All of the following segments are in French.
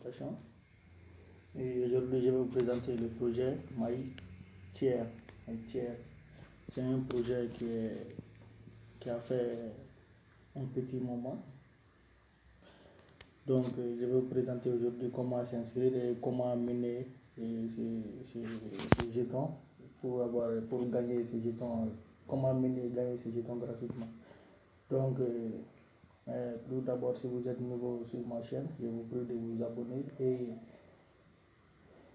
présentation. Et aujourd'hui, je vais vous présenter le projet MyTier. MyTier, c'est un projet qui a fait un petit moment. Donc, je vais vous présenter aujourd'hui comment s'inscrire et comment miner ces jetons pour gagner ces jetons. Comment miner et gagner ces jetons gratuitement. Donc, tout d'abord, si vous êtes nouveau sur ma chaîne, je vous prie de vous abonner et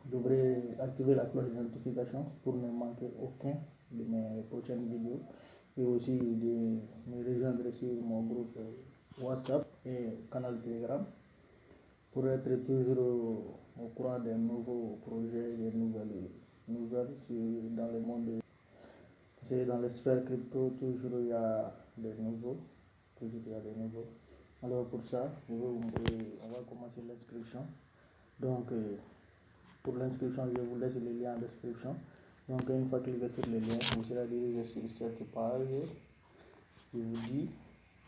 d'ouvrir, activer la cloche de notification pour ne manquer aucun de mes prochaines vidéos et aussi de me rejoindre sur mon groupe WhatsApp et canal Telegram pour être toujours au courant des nouveaux projets, des nouvelles dans le monde. C'est dans les sphères crypto, toujours il y a des nouveaux. Toujours il y a des nouveaux. Alors pour ça, on va commencer l'inscription. Donc pour l'inscription, je vous laisse le lien en description. Donc une fois cliqué sur le lien, vous serez dirigé sur cette page. Je vous dis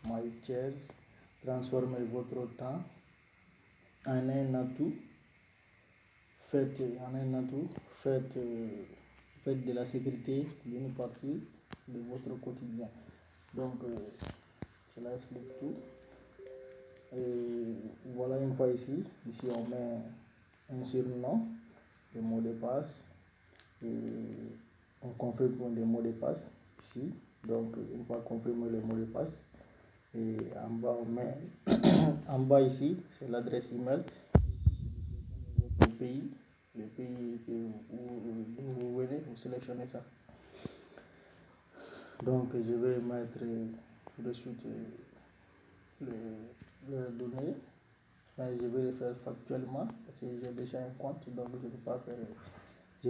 MyTier, transformez votre temps en un atout. Faites de la sécurité une partie de votre quotidien. Donc cela explique tout. Et voilà, une fois ici on met un surnom, le mot de passe, et on confirme le mot de passe ici. Donc une fois confirmé le mot de passe, et en bas on met en bas ici c'est l'adresse email, le pays où vous venez, vous sélectionnez ça. Donc je vais mettre tout de suite les données. Je vais le faire factuellement parce que j'ai déjà un compte, donc je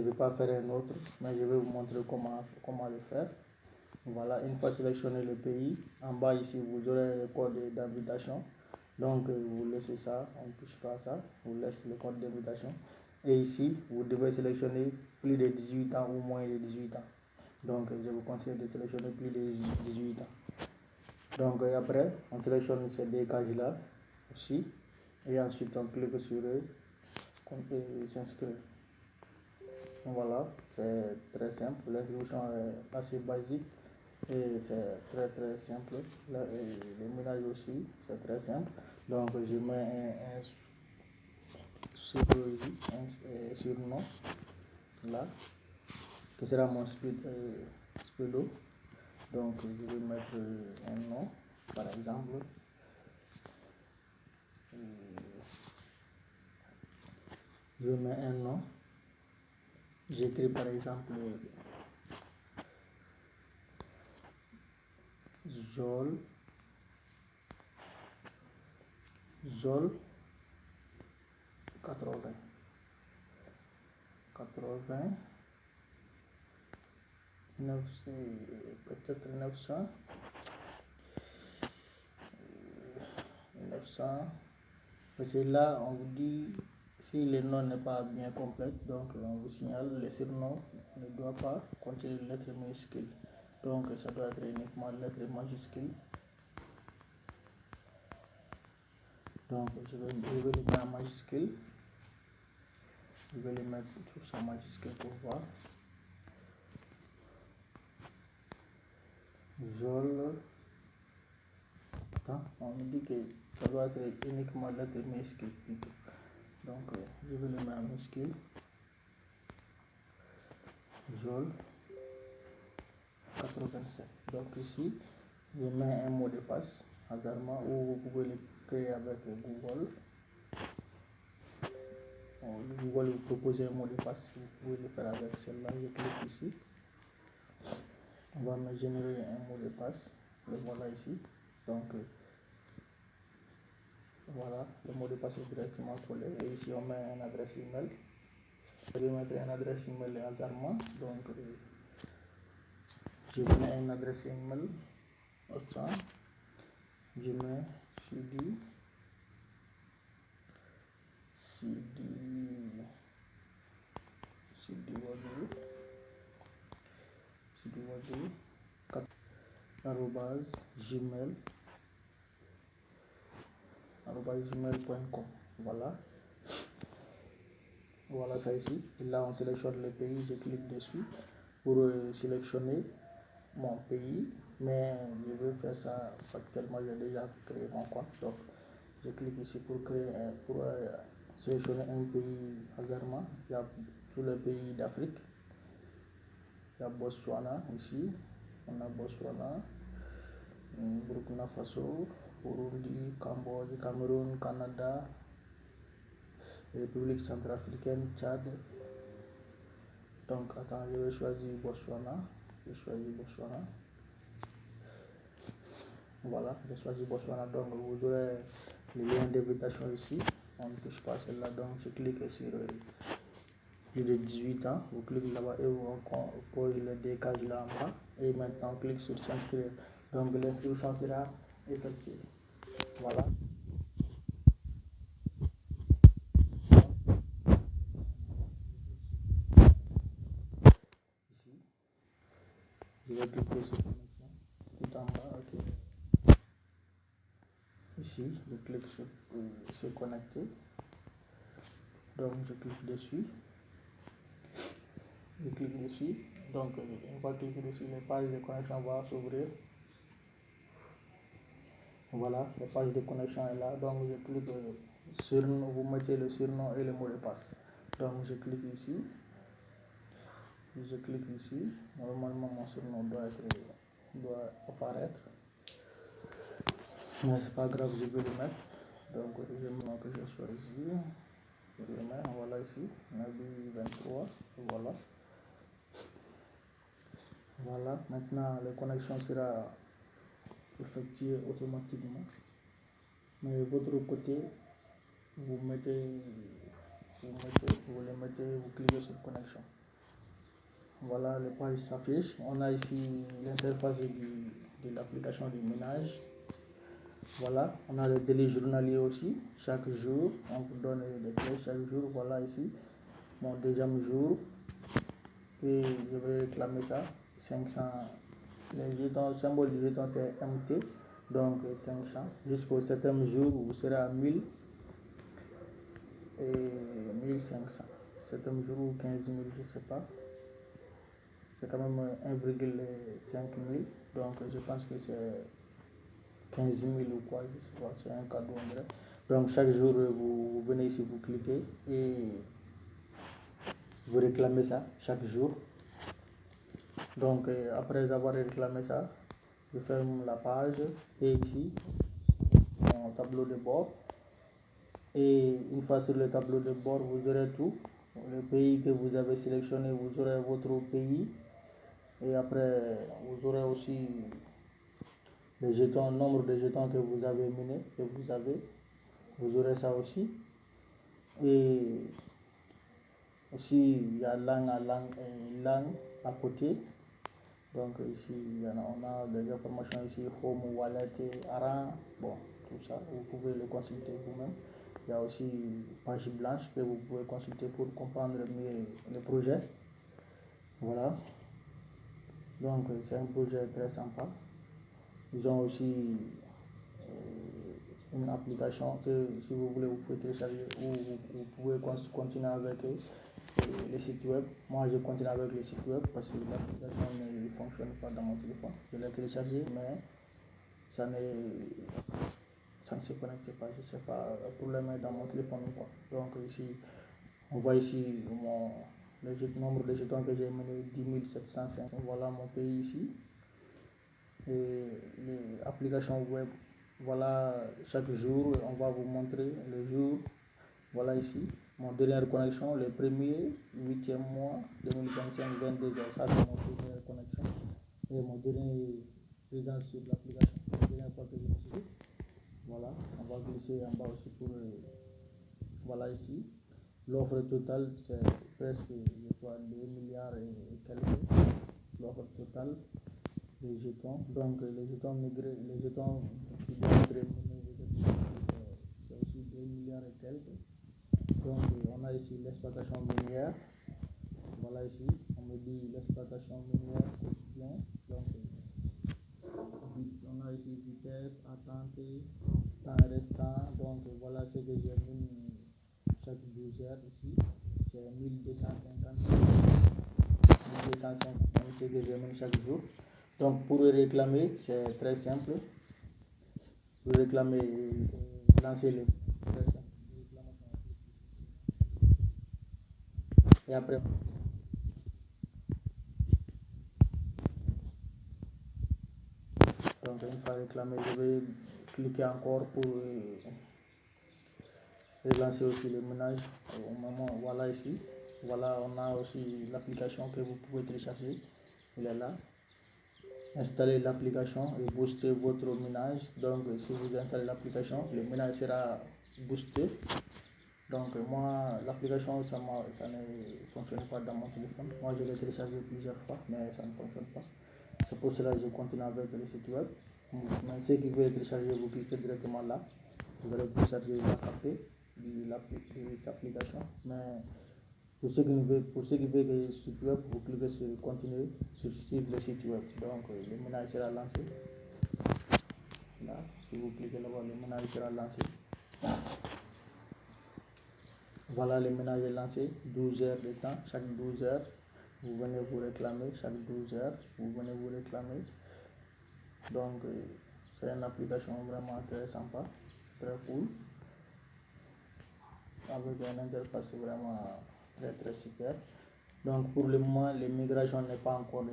ne vais pas faire un autre, mais je vais vous montrer comment le faire. Voilà, une fois sélectionné le pays, en bas ici vous aurez le code d'invitation. Donc vous laissez ça, on ne touche pas à ça, vous laissez le code d'invitation. Et ici, vous devez sélectionner plus de 18 ans ou moins de 18 ans. Donc je vous conseille de sélectionner plus de 18 ans. Donc après, on sélectionne ces deux cases-là aussi. Et ensuite, on clique sur eux et s'inscrire. Voilà, c'est très simple. L'inscription est assez basique et c'est très simple. Le ménage aussi, c'est très simple. Donc, je mets un surnom là, qui sera mon speedo. Donc, je vais mettre un nom, par exemple. Je mets un nom. J'écris par exemple Zol 80 peut-être 900 parce que là on vous dit si le nom n'est pas bien complet, donc on vous signale le surnom ne doit pas contenir une lettre minuscule, donc ça doit être uniquement lettre majuscule. Donc je vais le mettre en majuscule, je vais le mettre sur sa majuscule pour voir. On me dit que ça doit être uniquement lettre minuscule plutôt. Donc je vais le mettre en minuscule. Zol 87. Donc ici, je mets un mot de passe hasardement ou vous pouvez le créer avec Google. Google vous propose un mot de passe, vous pouvez le faire avec celle-là. Je clique ici. On va me générer un mot de passe. Le voilà ici. Donc voilà, le mot de passe est directement collé. Et ici, on met une adresse email. Je vais mettre une adresse email hasardement. Donc je mets une adresse email. Je mets cd gmail.com. Voilà, Voilà ça ici. Et là, on sélectionne le pays. Je clique dessus pour sélectionner mon pays. Mais je veux faire ça actuellement. J'ai déjà créé mon compte. Donc, je clique ici pour sélectionner un pays hasardement. Il y a tous les pays d'Afrique. Il y a Botswana ici. On a Botswana, Burkina Faso, Burundi, Cambodge, Cameroun, Canada, République centrafricaine, Tchad. Donc, attends, je vais choisir Botswana. Je choisis Botswana. Voilà, j'ai choisi Botswana. Donc, vous aurez le lien d'invitation ici. On ne touche pas celle-là. Donc, je clique sur plus de 18 ans. Vous cliquez là-bas et vous pose le décage là en bas. Et maintenant, on clique sur s'inscrire. Donc, l'inscription sera effective. Voilà. Ici, je vais cliquer sur connexion. Tout en bas, ok. Ici, je clique sur se connecter. Donc, je clique dessus. Je clique dessus. Donc, une fois cliqué dessus, les pages de connexion vont s'ouvrir. Voilà, la page de connexion est là. Donc, je clique sur vous mettez le surnom et le mot de passe. Donc, je clique ici. Je clique ici. Normalement, mon surnom doit apparaître. Mais c'est pas grave, je vais le mettre. Donc, je me mets que je choisis. Je le mets, voilà ici. Nabi 23. Voilà. Voilà. Maintenant, la connexion sera effectuée automatiquement. Mais de votre côté, vous le mettez, vous cliquez sur connexion. Voilà, les pages s'affichent. On a ici l'interface de l'application du ménage. Voilà, on a le délai journalier aussi. Chaque jour, on vous donne des clés chaque jour. Voilà ici, mon deuxième jour. Et je vais réclamer ça. 500. Les jetons, symbole du jeton c'est MT. Donc 500. Jusqu'au 7e jour, vous serez à 1000 et 1500. 7e jour ou 15 000, je ne sais pas. C'est quand même 1,5 000. Donc je pense que c'est 15 000 ou quoi, je sais pas, c'est un cadeau en vrai. Donc chaque jour, vous venez ici, vous cliquez et vous réclamez ça chaque jour. Donc après avoir réclamé ça, je ferme la page et ici, mon tableau de bord. Et une fois sur le tableau de bord, vous aurez tout. Le pays que vous avez sélectionné, vous aurez votre pays. Et après, vous aurez aussi les jetons, le nombre de jetons que vous avez menés, que vous aurez ça aussi. Et aussi, il y a langue à côté. Donc ici, on a des informations ici, home, wallet, aran, bon, tout ça, vous pouvez le consulter vous-même. Il y a aussi page blanche que vous pouvez consulter pour comprendre mieux le projet. Voilà. Donc c'est un projet très sympa. Ils ont aussi une application que si vous voulez vous pouvez télécharger ou vous pouvez continuer avec les sites web. Moi je continue avec les sites web parce que l'application ne fonctionne pas dans mon téléphone. Je l'ai téléchargé mais ça ne se connecte pas. Je ne sais pas, le problème est dans mon téléphone ou quoi. Donc ici, on voit ici le nombre de jetons que j'ai mené, 10 705. Voilà mon pays ici. Et l'application web, voilà, chaque jour, on va vous montrer le jour. Voilà ici, mon dernière connexion, le 1er, 8e mois, 2025, 22h. Ça, c'est mon première connexion. Et mon dernier présence sur l'application, la dernière fois que je me suis. Voilà, on va glisser en bas aussi pour. Voilà ici. L'offre totale, c'est presque, je crois, 2 milliards et quelques. L'offre totale des jetons. Donc, les jetons migrés, les jetons qui doivent être c'est aussi 2 milliards et quelques. Donc, on a ici l'exploitation minière. Voilà ici, on me dit l'exploitation minière, c'est bien. Donc, on a ici vitesse, attente, temps restant. Donc, voilà ce que j'ai mis chaque 12 heures ici. c'est 1250 unités que je mène chaque jour. Donc pour réclamer, c'est très simple. Vous réclamez, lancer les très simple. Et après, donc une fois réclamé, je vais cliquer encore pour relancer aussi les ménages. Au moment, voilà ici. Voilà, on a aussi l'application que vous pouvez télécharger. Il est là. Installez l'application et booster votre ménage. Donc, si vous installez l'application, le ménage sera boosté. Donc, moi, l'application, ça ne fonctionne pas dans mon téléphone. Moi, je l'ai téléchargé plusieurs fois, mais ça ne fonctionne pas. C'est pour cela que je continue avec le site web. Mais ceux qui veulent télécharger, vous cliquez directement là. Vous allez télécharger la copie de l'application. Mais pour ceux qui veulent le site web, vous cliquez sur continuer sur le site web. Donc, le ménage sera lancé. Là, si vous cliquez là-bas, le ménage sera lancé. Voilà, le ménage est lancé. 12 heures de temps. Chaque 12 heures, vous venez vous réclamer. Chaque 12 heures, vous venez vous réclamer. Donc, c'est une application vraiment très sympa, très cool, avec une interface vraiment très très super. Donc, pour le moment, l'immigration n'est pas encore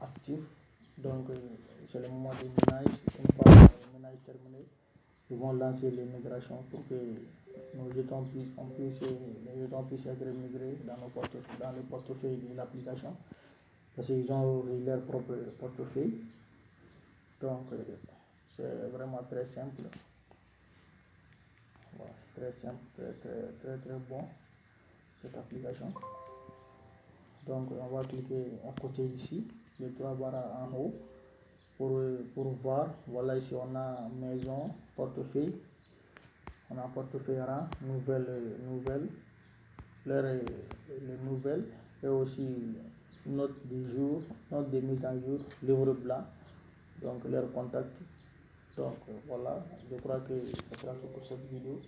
active. Donc, c'est le moment du ménage. Une fois le ménage terminé, ils vont lancer l'immigration pour que nos jetons puissent être migrés dans le portefeuille de l'application. Parce qu'ils ont leur propre portefeuille. Donc, c'est vraiment très simple. Voilà, très simple, très bon cette application. Donc, on va cliquer à côté ici, les trois barres en haut pour voir. Voilà, ici on a maison, portefeuille. On a portefeuille rang, nouvelles, les nouvelles et aussi note du jour, note de mise en jour, livre blanc, donc leur contact. Donc voilà, je crois que ce sera tout pour cette vidéo.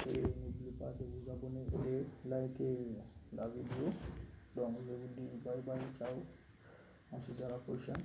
Et n'oubliez pas de vous abonner et liker la vidéo. Donc je vous dis bye bye, ciao, on se dit à la prochaine.